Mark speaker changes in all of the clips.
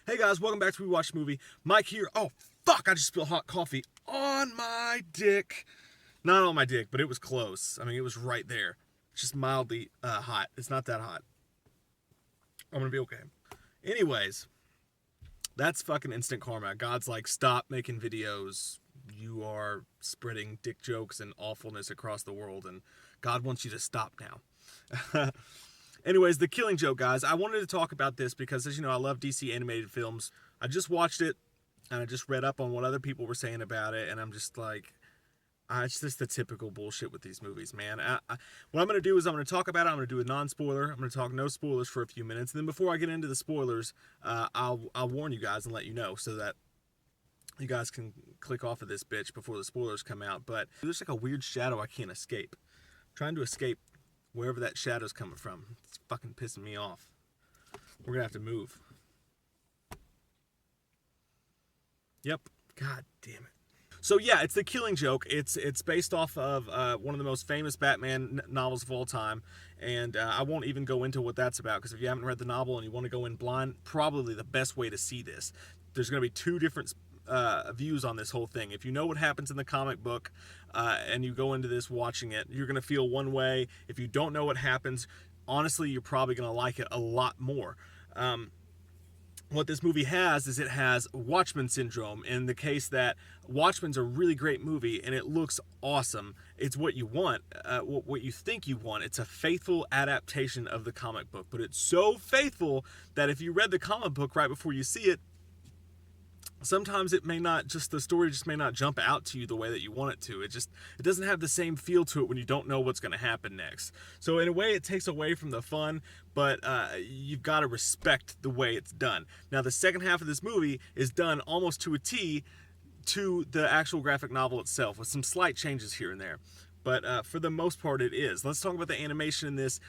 Speaker 1: Hey guys, welcome back to We Watch Movie. Mike here. Oh, fuck, I just spilled hot coffee on my dick. Not on my dick, but it was close. I mean, it was right there. It's just mildly hot. It's not that hot. I'm gonna be okay. Anyways, that's fucking instant karma. God's like, stop making videos. You are spreading dick jokes and awfulness across the world, and God wants you to stop now. Anyways, The Killing Joke, guys. I wanted to talk about this because, as you know, I love DC animated films. I just watched it, and I just read up on what other people were saying about it, and I'm just like, it's just the typical bullshit with these movies, man. What I'm going to do is I'm going to talk about it. I'm going to do a non-spoiler. I'm going to talk no spoilers for a few minutes. And then before I get into the spoilers, I'll warn you guys and let you know so that you guys can click off of this bitch before the spoilers come out. But there's like a weird shadow I can't escape. I'm trying to escape wherever that shadow's coming from. It's fucking pissing me off. We're gonna have to move. Yep. God damn it. So yeah, it's The Killing Joke. It's based off of one of the most famous Batman novels of all time, and I won't even go into what that's about because if you haven't read the novel and you want to go in blind, probably the best way to see this. There's going to be two different views on this whole thing. If you know what happens in the comic book and you go into this watching it, you're going to feel one way. If you don't know what happens, honestly, you're probably going to like it a lot more. What this movie has is it has Watchmen syndrome in the case that Watchmen's a really great movie and it looks awesome. It's what you want, what you think you want. It's a faithful adaptation of the comic book, but it's so faithful that if you read the comic book right before you see it, sometimes it may not, just the story just may not jump out to you the way that you want it to. It doesn't have the same feel to it when you don't know what's going to happen next. So in a way it takes away from the fun, but you've got to respect the way it's done. Now the second half of this movie is done almost to a T to the actual graphic novel itself with some slight changes here and there. But for the most part, it is. Let's talk about the animation in this.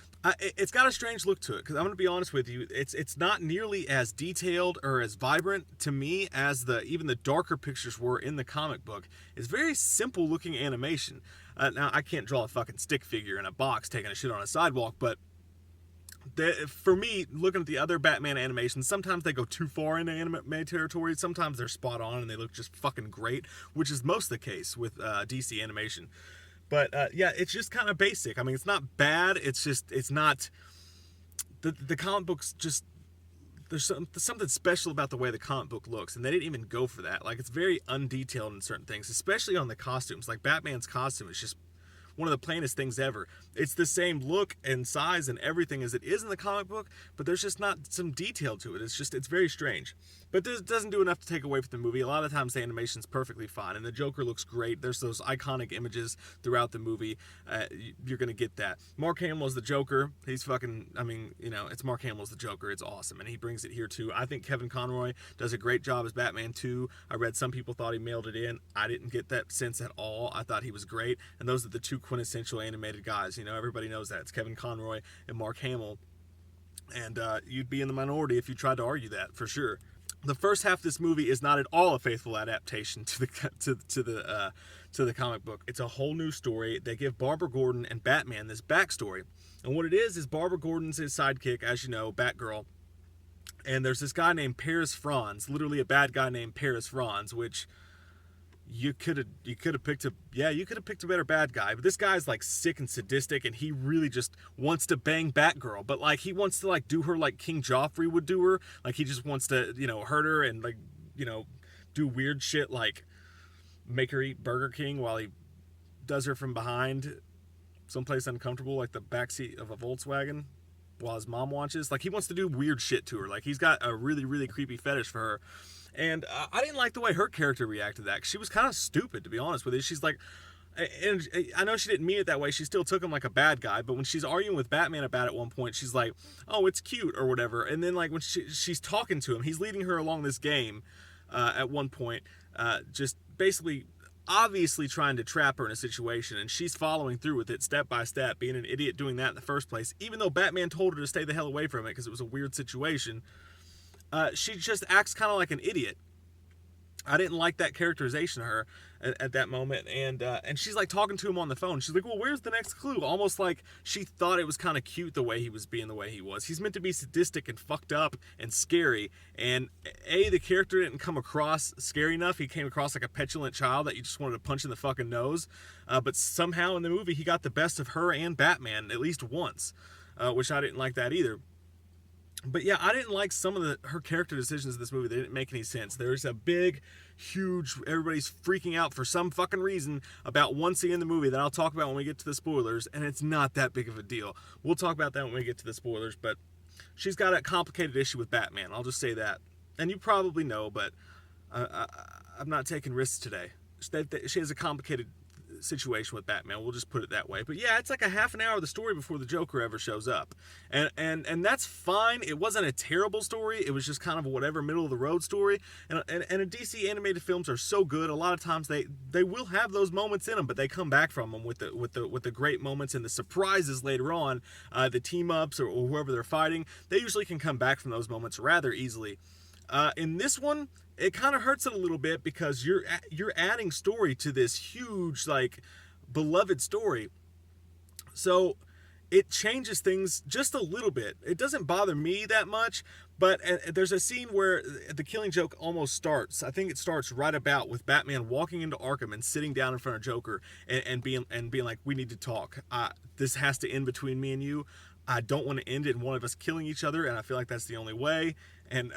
Speaker 1: It's got a strange look to it, because I'm going to be honest with you. It's not nearly as detailed or as vibrant to me as even the darker pictures were in the comic book. It's very simple looking animation. Now, I can't draw a fucking stick figure in a box taking a shit on a sidewalk, but for me, looking at the other Batman animations, sometimes they go too far into anime territory. Sometimes they're spot on and they look just fucking great, which is most of the case with DC animation. But yeah, it's just kind of basic. I mean, it's not bad. It's just, it's not, the comic books just, there's something special about the way the comic book looks, and they didn't even go for that. Like, it's very undetailed in certain things, especially on the costumes. Like, Batman's costume is just one of the plainest things ever. It's the same look and size and everything as it is in the comic book, but there's just not some detail to it. It's very strange. But this doesn't do enough to take away from the movie. A lot of times the animation's perfectly fine, and the Joker looks great. There's those iconic images throughout the movie. You're going to get that. Mark Hamill's the Joker. He's fucking, I mean, you know, it's Mark Hamill's the Joker. It's awesome, and he brings it here too. I think Kevin Conroy does a great job as Batman too. I read some people thought he mailed it in. I didn't get that sense at all. I thought he was great, and those are the two quintessential animated guys. You know, everybody knows that. It's Kevin Conroy and Mark Hamill, and you'd be in the minority if you tried to argue that, for sure. The first half of this movie is not at all a faithful adaptation to the comic book. It's a whole new story. They give Barbara Gordon and Batman this backstory, and what it is Barbara Gordon's his sidekick, as you know, Batgirl, and there's this guy named Paris Franz, literally a bad guy named Paris Franz, which you could have picked a better bad guy, but this guy's like sick and sadistic, and he really just wants to bang Batgirl, but like he wants to like do her like King Joffrey would do her. Like he just wants to, you know, hurt her and like, you know, do weird shit like make her eat Burger King while he does her from behind someplace uncomfortable like the backseat of a Volkswagen while his mom watches. Like he wants to do weird shit to her. Like he's got a really, really creepy fetish for her. And I didn't like the way her character reacted to that. She was kind of stupid, to be honest with you. She's like, and I know she didn't mean it that way. She still took him like a bad guy. But when she's arguing with Batman about it at one point, she's like, oh, it's cute or whatever. And then like when she's talking to him, he's leading her along this game at one point, just basically obviously trying to trap her in a situation. And she's following through with it step by step, being an idiot doing that in the first place. Even though Batman told her to stay the hell away from it because it was a weird situation. She just acts kind of like an idiot. I didn't like that characterization of her at that moment, and she's like talking to him on the phone. She's like, "Well, where's the next clue?" Almost like she thought it was kind of cute the way he was being the way he was. He's meant to be sadistic and fucked up and scary, and the character didn't come across scary enough. He came across like a petulant child that you just wanted to punch in the fucking nose. But somehow in the movie, he got the best of her and Batman at least once, which I didn't like that either. But yeah, I didn't like some of her character decisions in this movie. They didn't make any sense. There's a big, huge, everybody's freaking out for some fucking reason about one scene in the movie that I'll talk about when we get to the spoilers, and it's not that big of a deal. We'll talk about that when we get to the spoilers, but she's got a complicated issue with Batman. I'll just say that. And you probably know, but I'm not taking risks today. She has a complicated situation with Batman. We'll just put it that way. But yeah, it's like a half an hour of the story before the Joker ever shows up, and that's fine. It wasn't a terrible story. It was just kind of a whatever middle of the road story. And DC animated films are so good. A lot of times they will have those moments in them, but they come back from them with the great moments and the surprises later on. The team ups or whoever they're fighting, they usually can come back from those moments rather easily. In this one, it kind of hurts it a little bit because you're adding story to this huge, like, beloved story. So it changes things just a little bit. It doesn't bother me that much, but there's a scene where the Killing Joke almost starts. I think it starts right about with Batman walking into Arkham and sitting down in front of Joker and being like, "We need to talk. This has to end between me and you. I don't want to end it in one of us killing each other, and I feel like that's the only way." And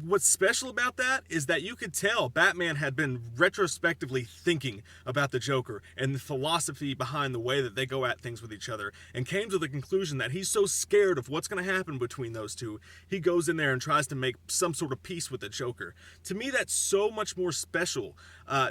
Speaker 1: what's special about that is that you could tell Batman had been retrospectively thinking about the Joker and the philosophy behind the way that they go at things with each other, and came to the conclusion that he's so scared of what's going to happen between those two, he goes in there and tries to make some sort of peace with the Joker. To me, that's so much more special,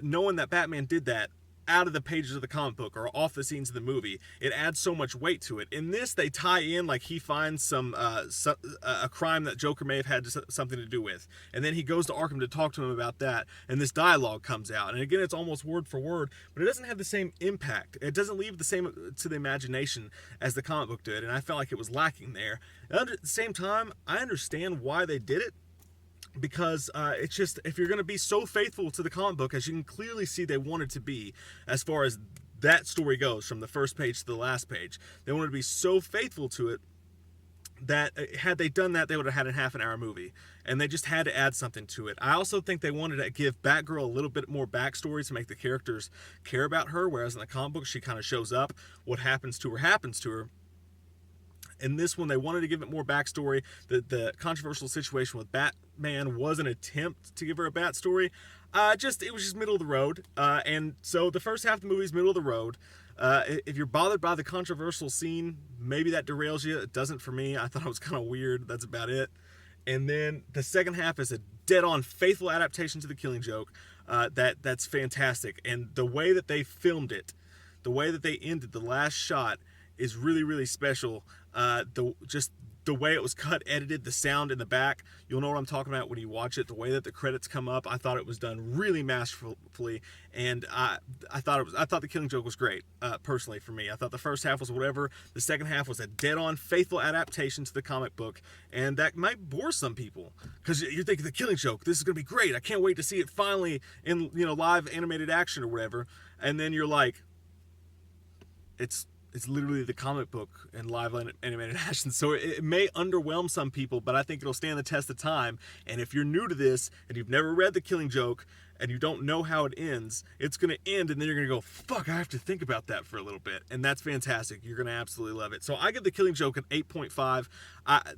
Speaker 1: knowing that Batman did that out of the pages of the comic book or off the scenes of the movie. It adds so much weight to it. In this, they tie in like he finds a crime that Joker may have had something to do with, and then he goes to Arkham to talk to him about that, and this dialogue comes out, and again, it's almost word for word, but it doesn't have the same impact. It doesn't leave the same to the imagination as the comic book did, and I felt like it was lacking there. At the same time, I understand why they did it, because it's just, if you're going to be so faithful to the comic book, as you can clearly see they wanted to be, as far as that story goes, from the first page to the last page, they wanted to be so faithful to it that had they done that, they would have had a half an hour movie, and they just had to add something to it. I also think they wanted to give Batgirl a little bit more backstory to make the characters care about her, whereas in the comic book she kind of shows up, what happens to her. In this one, they wanted to give it more backstory. The controversial situation with Batman was an attempt to give her a backstory. It was just middle of the road. And so the first half of the movie is middle of the road. If you're bothered by the controversial scene, maybe that derails you. It doesn't for me. I thought it was kind of weird. That's about it. And then the second half is a dead-on faithful adaptation to The Killing Joke. That's fantastic. And the way that they filmed it, the way that they ended the last shot, is really, really special. The way it was cut, edited, the sound in the back, you'll know what I'm talking about when you watch it. The way that the credits come up, I thought it was done really masterfully, and I thought The Killing Joke was great. Personally, for me, I thought the first half was whatever. The second half was a dead-on faithful adaptation to the comic book, and that might bore some people because you're thinking The Killing Joke, this is gonna be great. I can't wait to see it finally in live animated action or whatever, and then you're like, it's literally the comic book and live animated action. So it may underwhelm some people, but I think it'll stand the test of time. And if you're new to this and you've never read The Killing Joke and you don't know how it ends, it's going to end and then you're going to go, fuck, I have to think about that for a little bit. And that's fantastic. You're going to absolutely love it. So I give The Killing Joke an 8.5.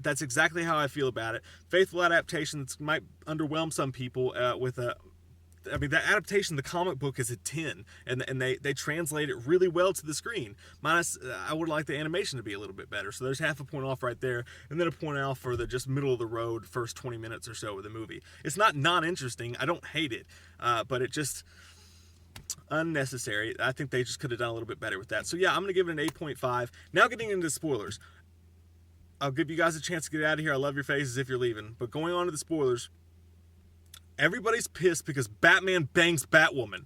Speaker 1: That's exactly how I feel about it. Faithful adaptations might underwhelm some people that adaptation, the comic book, is a 10, and they translate it really well to the screen. Minus, I would like the animation to be a little bit better. So there's half a point off right there, and then a point off for the just middle of the road first 20 minutes or so of the movie. It's not non-interesting. I don't hate it, but it just unnecessary. I think they just could have done a little bit better with that. So yeah, I'm gonna give it an 8.5. Now getting into spoilers. I'll give you guys a chance to get out of here. I love your faces if you're leaving, but going on to the spoilers. Everybody's pissed because Batman bangs Batwoman.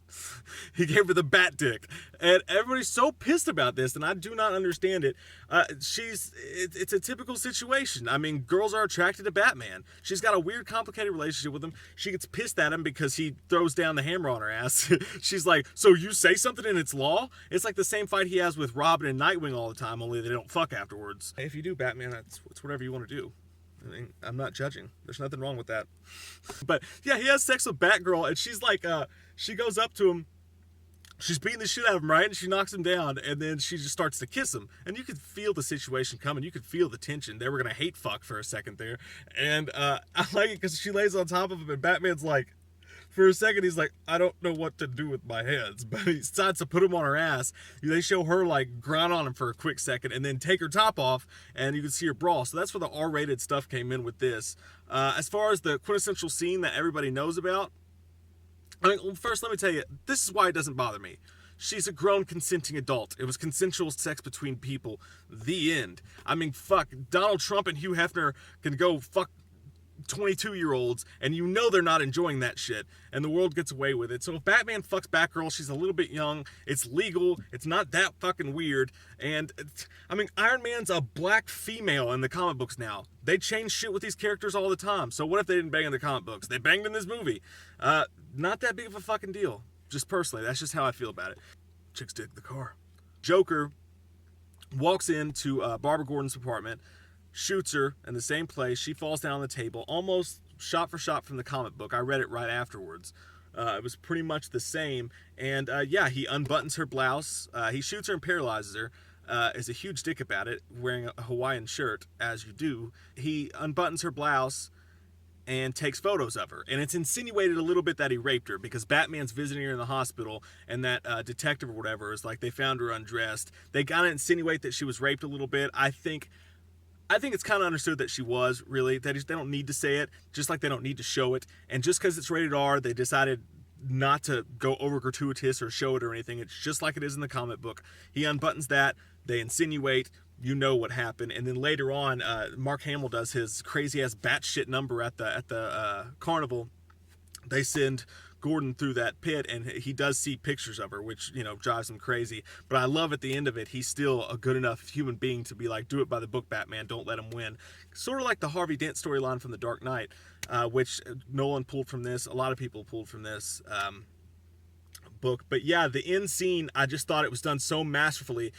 Speaker 1: He gave her the bat dick. And everybody's so pissed about this, and I do not understand it. It's a typical situation. I mean, girls are attracted to Batman. She's got a weird, complicated relationship with him. She gets pissed at him because he throws down the hammer on her ass. She's like, so you say something and it's law? It's like the same fight he has with Robin and Nightwing all the time, only they don't fuck afterwards. If you do Batman, it's whatever you want to do. I mean, I'm not judging. There's nothing wrong with that. But yeah, he has sex with Batgirl, and she's like, she goes up to him. She's beating the shit out of him, right? And she knocks him down, and then she just starts to kiss him. And you could feel the situation coming. You could feel the tension. They were going to hate fuck for a second there. And I like it because she lays on top of him, and Batman's like, for a second, he's like, I don't know what to do with my hands. But he decides to put him on her ass. They show her, like, grind on him for a quick second and then take her top off, and you can see her brawl. So that's where the R-rated stuff came in with this. As far as the quintessential scene that everybody knows about, I mean, first, let me tell you, this is why it doesn't bother me. She's a grown, consenting adult. It was consensual sex between people. The end. I mean, fuck. Donald Trump and Hugh Hefner can go fuck 22-year-olds, and you know they're not enjoying that shit, and the world gets away with it. So if Batman fucks Batgirl, she's a little bit young, it's legal, it's not that fucking weird, and I mean, Iron Man's a black female in the comic books now. They change shit with these characters all the time, so what if they didn't bang in the comic books? They banged in this movie. Not that big of a fucking deal. Just personally, that's just how I feel about it. Chicks dig the car. Joker walks into Barbara Gordon's apartment, shoots her in the same place. She falls down on the table, almost shot for shot from the comic book. I read it right afterwards. It was pretty much the same. And yeah, he unbuttons her blouse. He shoots her and paralyzes her. Is a huge dick about it, wearing a Hawaiian shirt, as you do. He unbuttons her blouse and takes photos of her. And it's insinuated a little bit that he raped her because Batman's visiting her in the hospital, and that detective or whatever is like, they found her undressed. They gotta insinuate that she was raped a little bit. I think it's kind of understood that she was, really. They don't need to say it, just like they don't need to show it. And just because it's rated R, they decided not to go over gratuitous or show it or anything. It's just like it is in the comic book. He unbuttons that, they insinuate, you know what happened. And then later on, Mark Hamill does his crazy-ass batshit number at the carnival. They send Gordon through that pit, and he does see pictures of her, which, you know, drives him crazy. But I love at the end of it, he's still a good enough human being to be like, do it by the book, Batman, don't let him win. Sort of like the Harvey Dent storyline from The Dark Knight, which Nolan pulled from this. A lot of people pulled from this book. But yeah, the end scene, I just thought it was done so masterfully,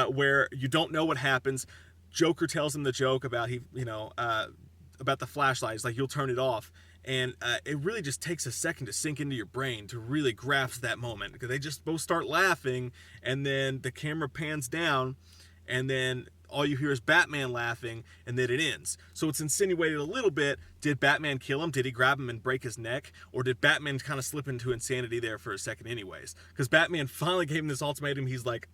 Speaker 1: where you don't know what happens. Joker tells him the joke about about the flashlight. He's like, you'll turn it off. And it really just takes a second to sink into your brain to really grasp that moment, because they just both start laughing, and then the camera pans down, and then all you hear is Batman laughing, and then it ends. So it's insinuated a little bit, did Batman kill him? Did he grab him and break his neck? Or did Batman kind of slip into insanity there for a second anyways? Because Batman finally gave him this ultimatum. He's like,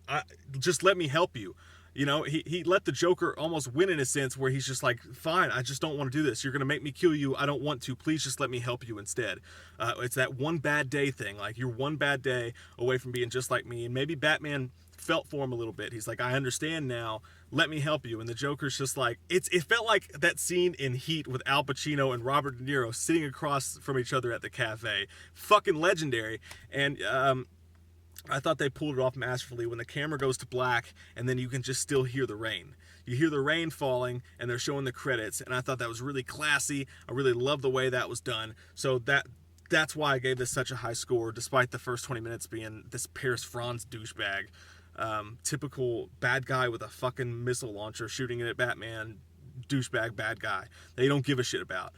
Speaker 1: just let me help you. You know, he let the Joker almost win in a sense, where he's just like, fine, I just don't want to do this. You're going to make me kill you. I don't want to. Please just let me help you instead. It's that one bad day thing. Like, you're one bad day away from being just like me. And maybe Batman felt for him a little bit. He's like, I understand now. Let me help you. And the Joker's just like, it felt like that scene in Heat with Al Pacino and Robert De Niro sitting across from each other at the cafe. Fucking legendary. And I thought they pulled it off masterfully when the camera goes to black, and then you can just still hear the rain. You hear the rain falling, and they're showing the credits, and I thought that was really classy. I really love the way that was done. So that's why I gave this such a high score, despite the first 20 minutes being this Paris Franz douchebag. Typical bad guy with a fucking missile launcher shooting it at Batman, douchebag bad guy they don't give a shit about.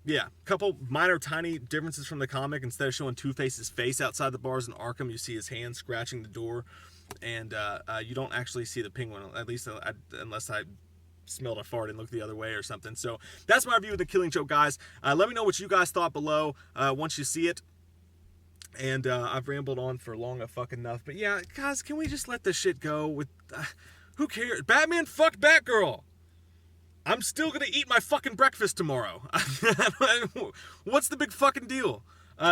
Speaker 1: Yeah, couple minor tiny differences from the comic. Instead of showing Two-Face's face outside the bars in Arkham, you see his hand scratching the door, and you don't actually see the Penguin, at least unless I smelled a fart and looked the other way or something. So that's my review of The Killing Joke, guys. Let me know what you guys thought below once you see it. And I've rambled on for long enough. But yeah, guys, can we just let this shit go? With who cares? Batman fucked Batgirl. I'm still gonna eat my fucking breakfast tomorrow. What's the big fucking deal?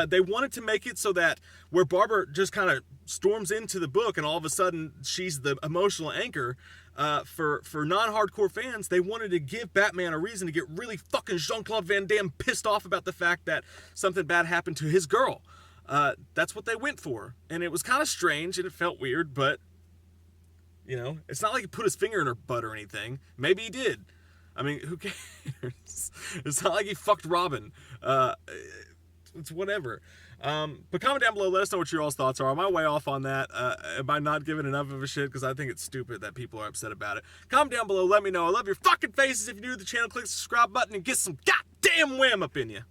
Speaker 1: They wanted to make it so that where Barbara just kind of storms into the book and all of a sudden she's the emotional anchor, for non-hardcore fans, they wanted to give Batman a reason to get really fucking Jean-Claude Van Damme pissed off about the fact that something bad happened to his girl. That's what they went for. And it was kind of strange and it felt weird, but, you know, it's not like he put his finger in her butt or anything. Maybe he did. I mean, who cares? It's not like he fucked Robin. It's whatever. But comment down below, let us know what your all's thoughts are. Am I way off on that? Am I not giving enough of a shit? Because I think it's stupid that people are upset about it. Comment down below, let me know. I love your fucking faces. If you're new to the channel, click the subscribe button and get some goddamn wham up in you.